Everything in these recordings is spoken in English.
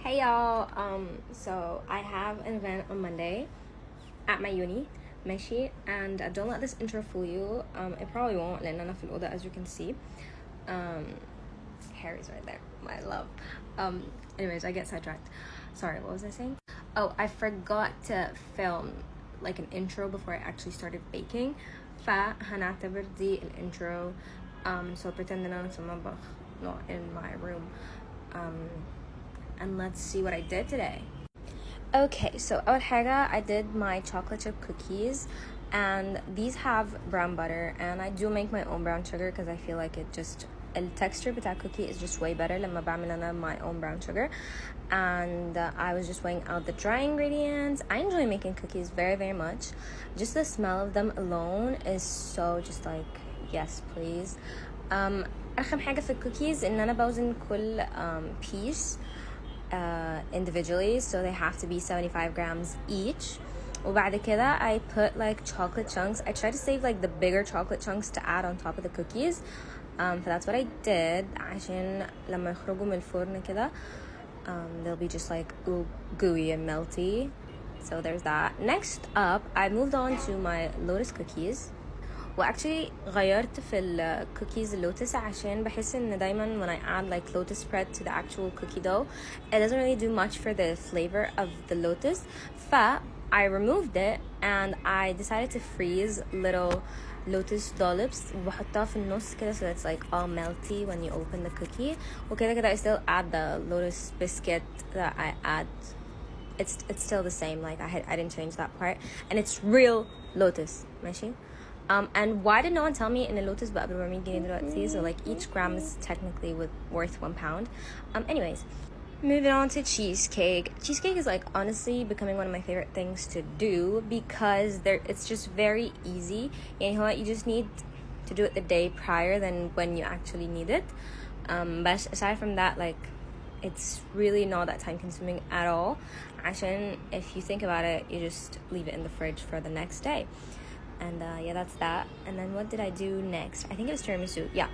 Hey y'all, so I have an event on Monday at my uni, ماشي, and don't let this intro fool you. It probably won't لأن أنا في الأوضة as you can see. Harry's right there, my love. Anyways, I get sidetracked. Sorry, what was I saying? Oh, I forgot to film like an intro before I actually started baking. فهنعتبر دي الintro. So pretend إن أنا في المطبخ, not in my room. And let's see what I did today. Okay, so أول حاجة I did my chocolate chip cookies, and these have brown butter, and I do make my own brown sugar because I feel like it just التexture بتاع cookie is just way better لما بعمل أنا my own brown sugar. And I was just weighing out the dry ingredients. I enjoy making cookies very, very much. Just the smell of them alone is so just like, yes, please. أرخم حاجة في الcookies إن أنا بوزن كل piece individually, so they have to be 75 grams each. وبعد كده I put like chocolate chunks. I try to save like the bigger chocolate chunks to add on top of the cookies. So that's what I did عشان لما يخرجوا من الفرن كده they'll be just like gooey and melty. So there's that. Next up, I moved on to my lotus cookies. actually غيرت في الكوكيز اللوتس عشان بحس ان دايما when I add like lotus spread to the actual cookie dough, it doesn't really do much for the flavor of the lotus. I removed it and I decided to freeze little lotus dollops وبحطها في النص كده so it's like all melty when you open the cookie. وكده كده I still add the lotus biscuit that I add. It's still the same, like I didn't change that part, and it's real lotus ماشي. And why did no one tell me in a lotus بقى ب400 جنيه دلوقتي, so like each gram is technically worth £1. Anyways, moving on to cheesecake. Cheesecake is like honestly becoming one of my favorite things to do because it's just very easy. You just need to do it the day prior than when you actually need it. But aside from that, like it's really not that time consuming at all. عشان if you think about it, you just leave it in the fridge for the next day. And yeah, that's that. And then what did I do next? I think it was tiramisu. Yeah.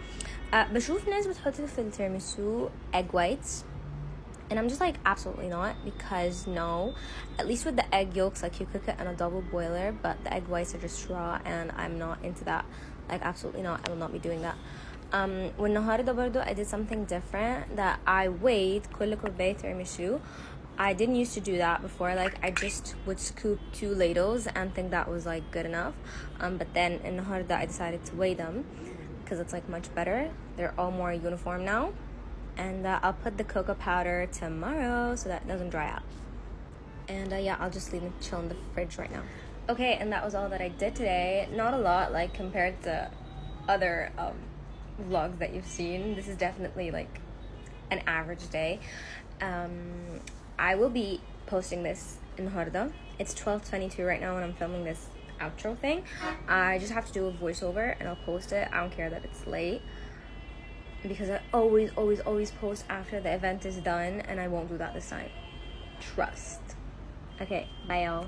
بشوف ناس بتحط في التيراميسو egg whites, and I'm just like absolutely not, because no, at least with the egg yolks, like you cook it in a double boiler, but the egg whites are just raw and I'm not into that. Like absolutely not. I will not be doing that. والنهارده برضو I did something different, that I weighed كل كوباية tiramisu. I didn't used to do that before. Like I just would scoop 2 ladles and think that was like good enough. But then in النهارده I decided to weigh them because it's like much better. They're all more uniform now. And I'll put the cocoa powder tomorrow so that it doesn't dry out. And yeah, I'll just leave it chill in the fridge right now. Okay, and that was all that I did today. Not a lot, like compared to other vlogs that you've seen. This is definitely like an average day. I will be posting this in Harda. It's 12:22 right now when I'm filming this outro thing. I just have to do a voiceover and I'll post it. I don't care that it's late, because I always post after the event is done, and I won't do that this time. Trust. Okay, bye y'all.